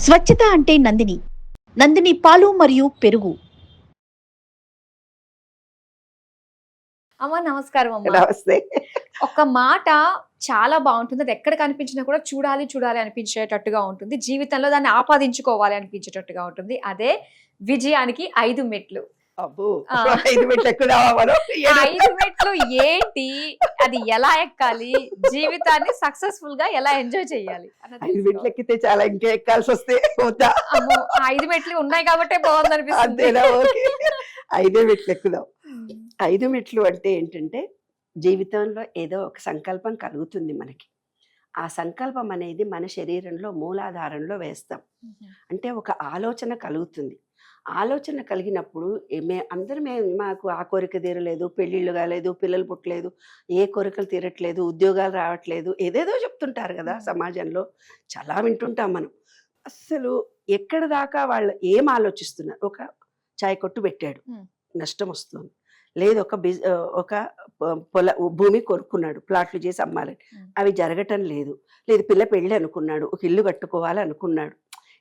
స్వచ్ఛత అంటే నందిని. నందిని పాలు మరియు పెరుగు. అమ్మ నమస్కారం అమ్మ. నమస్తే. ఒక మాట చాలా బాగుంటుంది. అది ఎక్కడ కనిపించినా కూడా చూడాలి చూడాలి అనిపించేటట్టుగా ఉంటుంది. జీవితంలో దాన్ని ఆపాదించుకోవాలి అనిపించేటట్టుగా ఉంటుంది. అదే విజయానికి 5 మెట్లు. అబ్బో, ఆ. 5 మెట్లు ఎక్కుదామా మనం? ఆ 5 మెట్లు ఏంటి? అది ఎలా ఎక్కాలి? జీవితాన్ని సక్సెస్ఫుల్ గా ఎలా ఎంజాయ్ చేయాలి? 5 మెట్లు ఎక్కితే చాలా, ఇంకా ఎక్కాల్సి వస్తే వద్దా? అమ్మో, ఆ 5 మెట్లు ఉన్నాయి కాబట్టే బాగుంది అనిపిస్తుంది. అంతేనా? ఓకే, 5 మెట్లు ఎక్కుదాం. 5 మెట్లు అంటే ఏంటంటే, జీవితంలో ఏదో ఒక సంకల్పం కలుగుతుంది మనకి. ఆ సంకల్పం అనేది మన శరీరంలో మూలాధారంలో వేస్తాం. అంటే ఒక ఆలోచన కలుగుతుంది. ఆలోచన కలిగినప్పుడు మాకు ఆ కోరిక తీరలేదు, పెళ్ళిళ్ళు కాలేదు, పిల్లలు పుట్టలేదు, ఏ కోరికలు తీరట్లేదు, ఉద్యోగాలు రావట్లేదు, ఏదేదో చెప్తుంటారు కదా సమాజంలో. చాలా వింటుంటాం మనం. అస్సలు ఎక్కడ దాకా వాళ్ళు ఏం ఆలోచిస్తున్నారు? ఒక చాయ్ కొట్టు పెట్టాడు, నష్టం వస్తుంది. లేదు ఒక భూమి కొనుక్కున్నాడు, ప్లాట్లు చేసి అమ్మాలని, అవి జరగటం లేదు. లేదు పిల్ల పెళ్ళి అనుకున్నాడు, ఒక ఇల్లు కట్టుకోవాలి అనుకున్నాడు.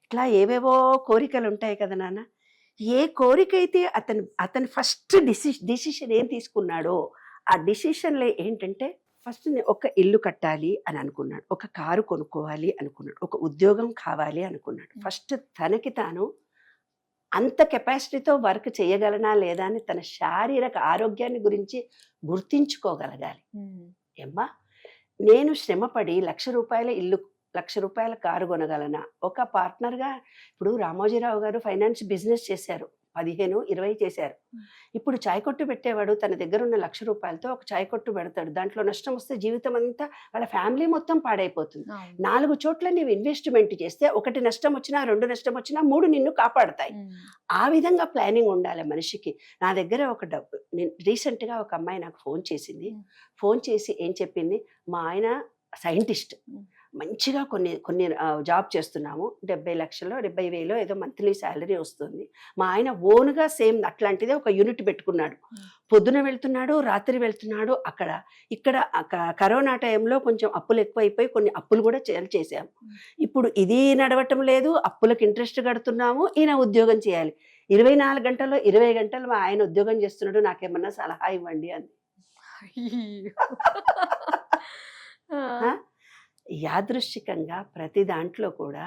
ఇట్లా ఏవేవో కోరికలు ఉంటాయి కదా నాన్న. ఏ కోరిక అయితే అతను ఫస్ట్ డిసిషన్ ఏం తీసుకున్నాడో, ఆ డిసిషన్లో ఏంటంటే, ఫస్ట్ ఒక ఇల్లు కట్టాలి అని అనుకున్నాడు, ఒక కారు కొనుక్కోవాలి అనుకున్నాడు, ఒక ఉద్యోగం కావాలి అనుకున్నాడు. ఫస్ట్ తనకి తాను అంత కెపాసిటీతో వర్క్ చేయగలనా లేదా అని తన శారీరక ఆరోగ్యాన్ని గురించి గుర్తించుకోగలగాలి. ఏమ్మా, నేను శ్రమపడి ₹1,00,000 కారు కొనగలనా? ఒక పార్ట్నర్గా ఇప్పుడు రామోజీరావు గారు ఫైనాన్స్ బిజినెస్ చేశారు, 15-20 చేశారు. ఇప్పుడు చాయ్ కొట్టు పెట్టేవాడు తన దగ్గర ఉన్న ₹1,00,000తో ఒక చాయ్ కొట్టు పెడతాడు. దాంట్లో నష్టం వస్తే జీవితం అంతా వాళ్ళ ఫ్యామిలీ మొత్తం పాడైపోతుంది. 4 చోట్ల నీవు ఇన్వెస్ట్మెంట్ చేస్తే, 1 నష్టం వచ్చినా, 2 నష్టం వచ్చినా, 3 నిన్ను కాపాడతాయి. ఆ విధంగా ప్లానింగ్ ఉండాలి మనిషికి. నా దగ్గర రీసెంట్గా ఒక అమ్మాయి నాకు ఫోన్ చేసింది. ఫోన్ చేసి ఏం చెప్పింది, మా ఆయన సైంటిస్ట్, మంచిగా కొన్ని జాబ్ చేస్తున్నాము, 70 లక్షలు 70,000 ఏదో మంత్లీ శాలరీ వస్తుంది. మా ఆయన ఓన్గా సేమ్ అట్లాంటిదే ఒక యూనిట్ పెట్టుకున్నాడు. పొద్దున వెళ్తున్నాడు, రాత్రి వెళ్తున్నాడు. ఇక్కడ కరోనా టైంలో కొంచెం అప్పులు ఎక్కువైపోయి కొన్ని అప్పులు కూడా చేసాము. ఇప్పుడు ఇది నడవటం లేదు, అప్పులకు ఇంట్రెస్ట్ కడుతున్నాము. ఈయన ఉద్యోగం చేయాలి. 24 గంటల్లో 20 గంటలు మా ఆయన ఉద్యోగం చేస్తున్నాడు, నాకేమన్నా సలహా ఇవ్వండి అంది. యాదృశ్చికంగా ప్రతి దాంట్లో కూడా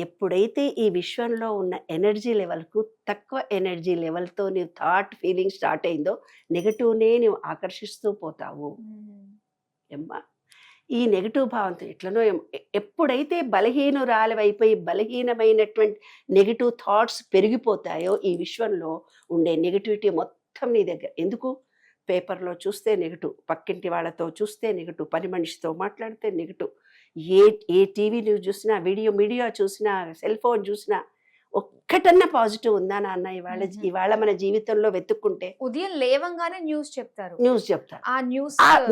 ఎప్పుడైతే ఈ విశ్వంలో ఉన్న ఎనర్జీ లెవెల్కు తక్కువ ఎనర్జీ లెవెల్తో నీవు థాట్ ఫీలింగ్ స్టార్ట్ అయిందో, నెగటివ్నే నువ్వు ఆకర్షిస్తూ పోతావు. ఏమ్మా, ఈ నెగటివ్ భావంతో ఎట్లనో ఎప్పుడైతే బలహీనురాలివైపోయి బలహీనమైనటువంటి నెగటివ్ థాట్స్ పెరిగిపోతాయో, ఈ విశ్వంలో ఉండే నెగటివిటీ మొత్తం నీ దగ్గర. ఎందుకు? పేపర్లో చూస్తే నెగటివ్, పక్కింటి వాళ్ళతో చూస్తే నెగటివ్, పని మనిషితో మాట్లాడితే నెగటివ్, ఏ టీవీ న్యూస్ చూసినా, మీడియా చూసినా, సెల్ ఫోన్ చూసినా, ఒక్కటన్నా పాజిటివ్ ఉందా నాన్న? ఇవాళ మన జీవితంలో వెతుక్కుంటే ఉదయం లేవంగానే న్యూస్ చెప్తారు. ఆ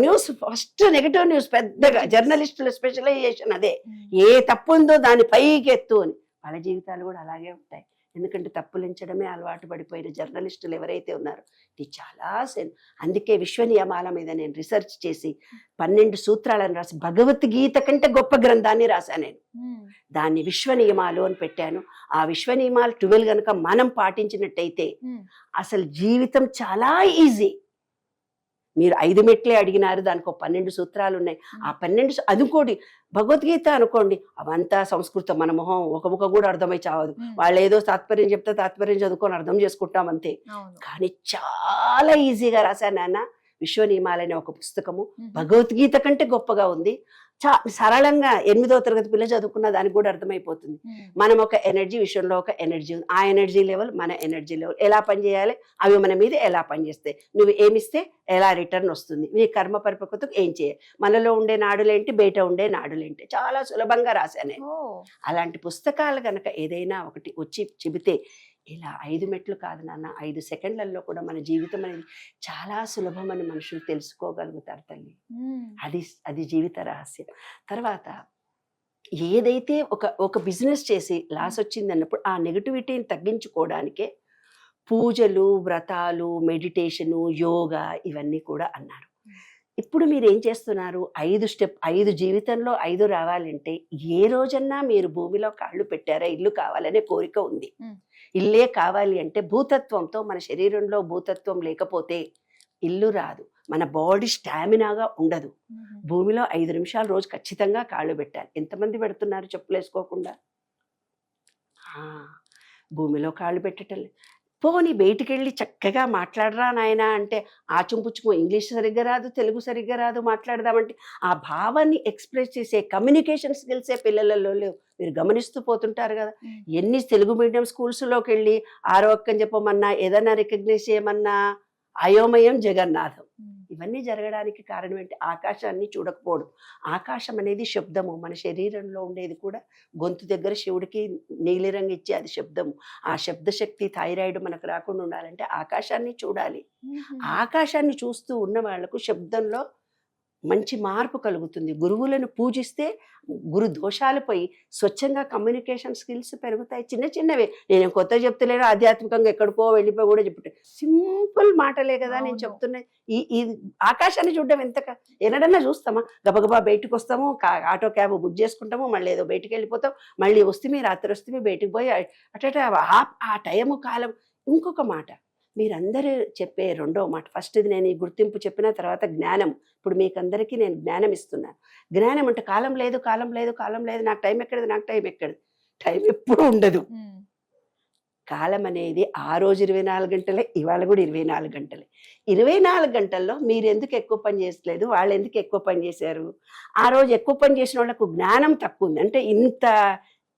న్యూస్ ఫస్ట్ నెగటివ్ న్యూస్. పెద్దగా జర్నలిస్టుల స్పెషలైజేషన్ అదే. ఏ తప్పు ఉందో దాని పైకి ఎత్తు అని. వాళ్ళ జీవితాలు కూడా అలాగే ఉంటాయి. ఎందుకంటే తప్పులించడమే అలవాటు పడిపోయిన జర్నలిస్టులు ఎవరైతే ఉన్నారో, ఇది చాలా అందుకే విశ్వ నియమాల మీద నేను రీసెర్చ్ చేసి 12 సూత్రాలను రాసి, భగవద్గీత కంటే గొప్ప గ్రంథాన్ని రాశాను నేను. దాన్ని విశ్వ నియమాలు అని పెట్టాను. ఆ విశ్వ నియమాలు 12 కనుక మనం పాటించినట్టయితే అసలు జీవితం చాలా ఈజీ. మీరు 5 మెట్లే అడిగినారు, దానికి 12 సూత్రాలు ఉన్నాయి. ఆ 12 అనుకోండి, భగవద్గీత అనుకోండి, అవంతా సంస్కృతం, మన మొహం ఒక ముఖం కూడా అర్థమై చావదు. వాళ్ళు ఏదో తాత్పర్యం చెప్తే తాత్పర్యం చదువుకొని అర్థం చేసుకుంటాం అంతే. కానీ చాలా ఈజీగా రాశాను నాన్న విశ్వ నియమాలనే ఒక పుస్తకము. భగవద్గీత కంటే గొప్పగా ఉంది. సరళంగా 8వ తరగతి పిల్ల చదువుకున్న దానికి కూడా అర్థమైపోతుంది. మనం ఒక ఎనర్జీ, విషయంలో ఒక ఎనర్జీ ఉంది. ఆ ఎనర్జీ లెవెల్, మన ఎనర్జీ లెవెల్ ఎలా పనిచేయాలి, అవి మన మీద ఎలా పనిచేస్తాయి, నువ్వు ఏమిస్తే ఎలా రిటర్న్ వస్తుంది, నీ కర్మ పరిపక్వతకు ఏం చేయాలి, మనలో ఉండే నాడులేంటి, బయట ఉండే నాడులేంటి, చాలా సులభంగా రాశాను. అలాంటి పుస్తకాలు కనుక ఏదైనా ఒకటి వచ్చి చెబితే, ఇలా 5 మెట్లు కాదు నాన్న, 5 సెకండ్లలో కూడా మన జీవితం అనేది చాలా సులభం అని మనుషులు తెలుసుకోగలుగుతారు తల్లి. అది జీవిత రహస్యం. తర్వాత ఏదైతే ఒక బిజినెస్ చేసి లాస్ వచ్చింది అన్నప్పుడు, ఆ నెగటివిటీని తగ్గించుకోవడానికే పూజలు, వ్రతాలు, మెడిటేషను, యోగా ఇవన్నీ కూడా అన్నారు. ఇప్పుడు మీరు ఏం చేస్తున్నారు? 5 జీవితంలో 5 రావాలంటే ఏ రోజన్నా మీరు భూమిలో కాళ్ళు పెట్టారా? ఇల్లు కావాలనే కోరిక ఉంది. ఇల్లే కావాలి అంటే భూతత్వంతో, మన శరీరంలో భూతత్వం లేకపోతే ఇల్లు రాదు. మన బాడీ స్టామినాగా ఉండదు. భూమిలో 5 నిమిషాలు రోజు ఖచ్చితంగా కాళ్ళు పెట్టాలి. ఎంతమంది పెడుతున్నారు చెప్పులు వేసుకోకుండా? భూమిలో కాళ్ళు పెట్టటం లేదు. పోనీ బయటికి వెళ్ళి చక్కగా మాట్లాడరా నాయనా అంటే ఆచుంపుచ్చుకో, ఇంగ్లీష్ సరిగ్గా రాదు, తెలుగు సరిగ్గా రాదు, మాట్లాడదామంటే ఆ భావాన్ని ఎక్స్ప్రెస్ చేసే కమ్యూనికేషన్ స్కిల్సే పిల్లలలో లేవు. మీరు గమనిస్తూ పోతుంటారు కదా. ఎన్ని తెలుగు మీడియం స్కూల్స్లోకి వెళ్ళి ఆరోగ్యం చెప్పమన్నా, ఏదైనా రికగ్నైజ్ చేయమన్నా అయోమయం జగన్నాథం. ఇవన్నీ జరగడానికి కారణం ఏంటి? ఆకాశాన్ని చూడకపోవడం. ఆకాశం అనేది శబ్దము. మన శరీరంలో ఉండేది కూడా గొంతు దగ్గర శివుడికి నీలిరంగు ఇచ్చి అది శబ్దము. ఆ శబ్ద శక్తి థైరాయిడ్ మనకు రాకుండా ఉండాలంటే ఆకాశాన్ని చూడాలి. ఆకాశాన్ని చూస్తూ ఉన్న వాళ్లకు శబ్దంలో మంచి మార్పు కలుగుతుంది. గురువులను పూజిస్తే గురు దోషాలు పోయి స్వచ్ఛంగా కమ్యూనికేషన్ స్కిల్స్ పెరుగుతాయి. చిన్న చిన్నవే, నేను కొత్త చెప్తలేను, ఆధ్యాత్మికంగా ఎక్కడికో వెళ్ళిపోయి కూడా చెప్తే సింపుల్ మాటలే కదా నేను చెప్తున్నా. ఈ ఆకాశాన్ని చూడడం ఎన్నడన్నా చూస్తామా? గబగబా బయటకు వస్తాము, ఆటో క్యాబ్ బుక్ చేసుకుంటాము, మళ్ళీ ఏదో బయటికి వెళ్ళిపోతాం, మళ్ళీ వస్తే రాత్రి వస్తే బయటికి పోయి అట ఆ టైము కాలం. ఇంకొక మాట మీరందరూ చెప్పే రెండో మాట, ఫస్ట్ది నేను ఈ గుర్తింపు చెప్పిన తర్వాత జ్ఞానం. ఇప్పుడు మీకందరికీ నేను జ్ఞానం ఇస్తున్నాను. జ్ఞానం అంటే కాలం లేదు, కాలం లేదు, కాలం లేదు, నాకు టైం ఎక్కడది, నాకు టైం ఎక్కడది. టైం ఎప్పుడు ఉండదు. కాలం అనేది ఆ రోజు 24 గంటలే, ఇవాళ కూడా 24 గంటలే. 24 గంటల్లో మీరు ఎందుకు ఎక్కువ పని చేసలేదు, వాళ్ళు ఎందుకు ఎక్కువ పని చేశారు? ఆ రోజు ఎక్కువ పని చేసిన వాళ్ళకు జ్ఞానం తక్కువ ఉంది, అంటే ఇంత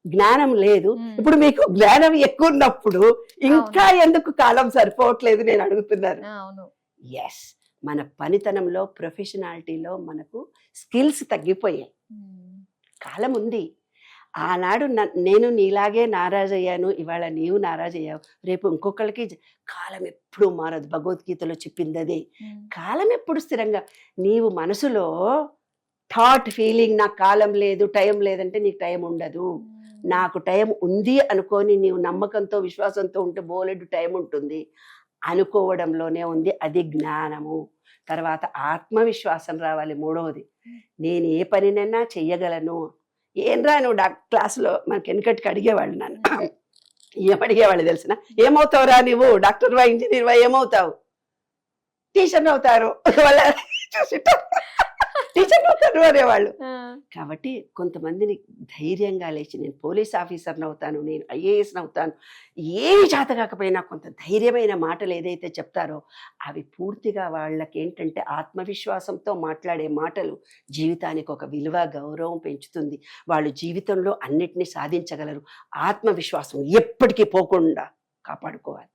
జ్ఞానం లేదు. ఇప్పుడు మీకు జ్ఞానం ఎక్కువ ఉన్నప్పుడు ఇంకా ఎందుకు కాలం సరిపోవట్లేదు నేను అడుగుతున్నాను. ఎస్, మన పనితనంలో, ప్రొఫెషనాలిటీలో మనకు స్కిల్స్ తగ్గిపోయాయి. కాలం ఉంది. ఆనాడు నేను నీలాగే నారాజయ్యాను, ఇవాళ నీవు నారాజయ్యావు, రేపు ఇంకొకరికి. కాలం ఎప్పుడు మారదు. భగవద్గీతలో చెప్పింది అదే. కాలం ఎప్పుడు స్థిరంగా. నీవు మనసులో థాట్, ఫీలింగ్ నాకు కాలం లేదు, టైం లేదంటే నీకు టైం ఉండదు. నాకు టైం ఉంది అనుకొని నీవు నమ్మకంతో, విశ్వాసంతో ఉంటే బోలెడు టైం ఉంటుంది. అనుకోవడంలోనే ఉంది, అది జ్ఞానము. తర్వాత ఆత్మవిశ్వాసం రావాలి. మూడవది, నేను ఏ పనినైనా చెయ్యగలను. ఏంరా నువ్వు క్లాసులో మనకి వెనకటికి అడిగేవాళ్ళు, నన్ను ఏమడిగేవాళ్ళు తెలిసిన? ఏమవుతావురా నువ్వు? డాక్టర్వా, ఇంజనీర్వా, ఏమవుతావు? టీచర్ అవుతారు వాళ్ళ టీచర్ అవుతారు అనేవాళ్ళు. కాబట్టి కొంతమందిని ధైర్యంగా లేచి నేను పోలీస్ ఆఫీసర్ని అవుతాను, నేను IAS అవుతాను, ఏమి చేత కాకపోయినా కొంత ధైర్యమైన మాటలు ఏదైతే చెప్తారో అవి పూర్తిగా వాళ్ళకి ఏంటంటే ఆత్మవిశ్వాసంతో మాట్లాడే మాటలు జీవితానికి ఒక విలువ, గౌరవం పెంచుతుంది. వాళ్ళు జీవితంలో అన్నిటినీ సాధించగలరు. ఆత్మవిశ్వాసం ఎప్పటికీ పోకుండా కాపాడుకోవాలి.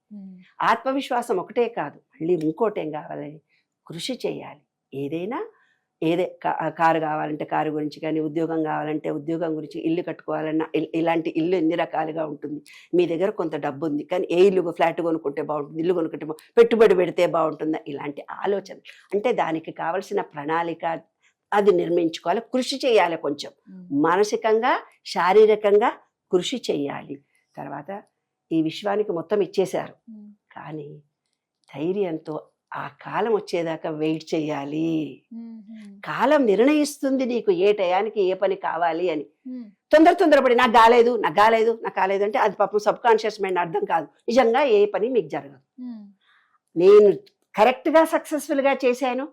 ఆత్మవిశ్వాసం ఒకటే కాదు, మళ్ళీ ఇంకోటేం కావాలి, కృషి చేయాలి. ఏదైనా కారు కావాలంటే కారు గురించి, కానీ ఉద్యోగం కావాలంటే ఉద్యోగం గురించి, ఇల్లు కట్టుకోవాలన్నా ఇలాంటి ఇల్లు ఎన్ని రకాలుగా ఉంటుంది. మీ దగ్గర కొంత డబ్బు ఉంది, కానీ ఏ ఇల్లు, ఫ్లాట్ కొనుక్కుంటే బాగుంటుంది, ఇల్లు కొనుక్కుంటే పెట్టుబడి పెడితే బాగుంటుందా, ఇలాంటి ఆలోచన. అంటే దానికి కావలసిన ప్రణాళిక అది నిర్మించుకోవాలి. కృషి చేయాలి. కొంచెం మానసికంగా, శారీరకంగా కృషి చేయాలి. తర్వాత ఈ విశ్వానికి మొత్తం ఇచ్చేశారు, కానీ ధైర్యంతో ఆ కాలం వచ్చేదాకా వెయిట్ చేయాలి. కాలం నిర్ణయిస్తుంది నీకు ఏ టయానికి ఏ పని కావాలి అని. తొందరపడి నాకు కాలేదు అంటే అది పాపం సబ్ కాన్షియస్ మైండ్ అర్థం కాదు. నిజంగా ఏ పని మీకు జరగదు. నేను కరెక్ట్గా సక్సెస్ఫుల్గా చేశాను,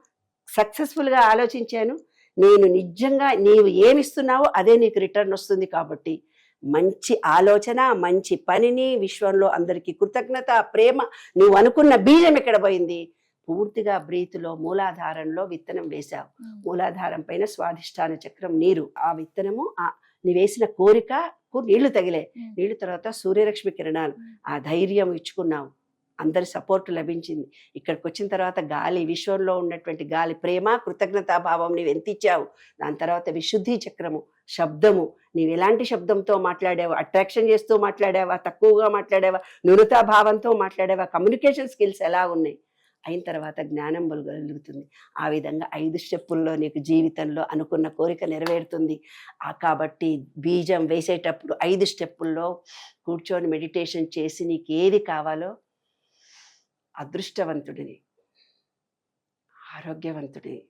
సక్సెస్ఫుల్గా ఆలోచించాను, నేను నిజంగా నీవు ఏమిస్తున్నావో అదే నీకు రిటర్న్ వస్తుంది. కాబట్టి మంచి ఆలోచన, మంచి పనిని, విశ్వంలో అందరికీ కృతజ్ఞత, ప్రేమ. నువ్వు అనుకున్న బీజం ఎక్కడ పోయింది? పూర్తిగా బ్రీత్లో మూలాధారంలో విత్తనం వేశావు. మూలాధారం పైన స్వాధిష్టాన చక్రం నీరు. ఆ విత్తనము నీ వేసిన కోరికకు నీళ్లు తగిలే. నీళ్లు తర్వాత సూర్యరశ్మి కిరణాలు. ఆ ధైర్యం ఇచ్చుకున్నావు, అందరి సపోర్ట్ లభించింది. ఇక్కడికి వచ్చిన తర్వాత గాలి, విశ్వంలో ఉన్నటువంటి గాలి, ప్రేమ, కృతజ్ఞతాభావం నీవు ఎంత ఇచ్చావు. దాని తర్వాత విశుద్ధి చక్రము, శబ్దము. నీవు ఎలాంటి శబ్దంతో మాట్లాడావా? అట్రాక్షన్ చేస్తూ మాట్లాడావా, తక్కువగా మాట్లాడావా, న్యూనతాభావంతో మాట్లాడావా, కమ్యూనికేషన్ స్కిల్స్ ఎలా ఉన్నాయి? అయిన తర్వాత జ్ఞానం కలుగుతుంది. ఆ విధంగా 5 స్టెప్పుల్లో నీకు జీవితంలో అనుకున్న కోరిక నెరవేరుతుంది. కాబట్టి బీజం వేసేటప్పుడు 5 స్టెప్పుల్లో కూర్చొని మెడిటేషన్ చేసి నీకు ఏది కావాలో అదృష్టవంతుడిని, ఆరోగ్యవంతుడిని,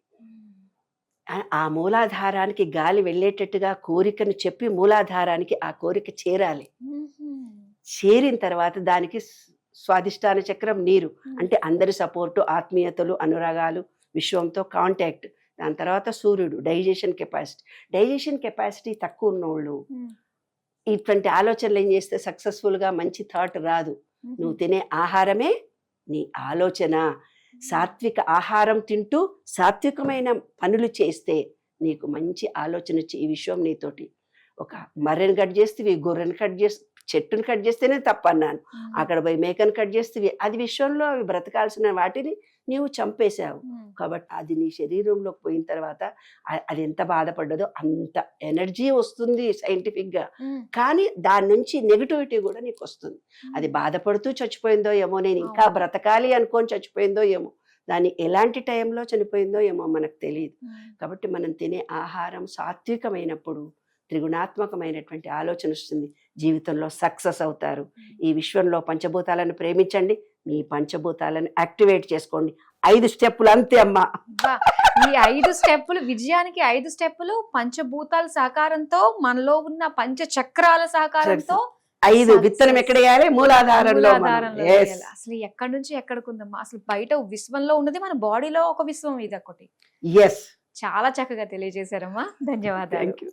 ఆ మూలాధారానికి గాలి వెళ్ళేటట్టుగా కోరికను చెప్పి మూలాధారానికి ఆ కోరిక చేరాలి. చేరిన తర్వాత దానికి స్వాదిష్టాన చక్రం నీరు, అంటే అందరి సపోర్టు, ఆత్మీయతలు, అనురాగాలు, విశ్వంతో కాంటాక్ట్. దాని తర్వాత సూర్యుడు, డైజెషన్ కెపాసిటీ తక్కువ ఉన్నోళ్ళు ఇటువంటి ఆలోచనలు ఏం చేస్తే సక్సెస్ఫుల్గా మంచి థాట్ రాదు. నువ్వు తినే ఆహారమే నీ ఆలోచన. సాత్విక ఆహారం తింటూ సాత్వికమైన పనులు చేస్తే నీకు మంచి ఆలోచన వచ్చి ఈ విశ్వం నీతోటి ఒక మర్రెని కట్ చేస్తేవి, గొర్రెని కట్ చేస్తే, చెట్టుని కట్ చేస్తేనే తప్పన్నాను, అక్కడ పోయి మేకను కట్ చేస్తేవి, అది విశ్వంలో అవి బ్రతకాల్సిన వాటిని నీవు చంపేశావు. కాబట్టి అది నీ శరీరంలోకి పోయిన తర్వాత అది ఎంత బాధపడ్డదో అంత ఎనర్జీ వస్తుంది సైంటిఫిక్గా. కానీ దాని నుంచి నెగిటివిటీ కూడా నీకు వస్తుంది. అది బాధపడుతూ చచ్చిపోయిందో ఏమో, నేను ఇంకా బ్రతకాలి అనుకొని చచ్చిపోయిందో ఏమో, దాన్ని ఎలాంటి టైంలో చనిపోయిందో ఏమో మనకు తెలియదు. కాబట్టి మనం తినే ఆహారం సాత్వికమైనప్పుడు త్రిగుణాత్మకమైనటువంటి ఆలోచన వస్తుంది, జీవితంలో సక్సెస్ అవుతారు. ఈ విశ్వంలో పంచభూతాలను ప్రేమించండి, మీ పంచభూతాలను యాక్టివేట్ చేసుకోండి. 5 స్టెప్పులు అంతే అమ్మా. ఈ 5 స్టెప్పులు, విజయానికి 5 స్టెప్పులు పంచభూతాల సహకారంతో, మనలో ఉన్న పంచ చక్రాల సహకారంతో 5 విత్తనం ఎక్కడ వేయాలి? మూలాధారంలో. అసలు ఎక్కడి నుంచి ఎక్కడికుందమ్మా, అసలు బయట విశ్వంలో ఉన్నది మన బాడీలో ఒక విశ్వం, ఇది ఒకటి. ఎస్, చాలా చక్కగా తెలియజేశారమ్మా, ధన్యవాదాలు. Thank you.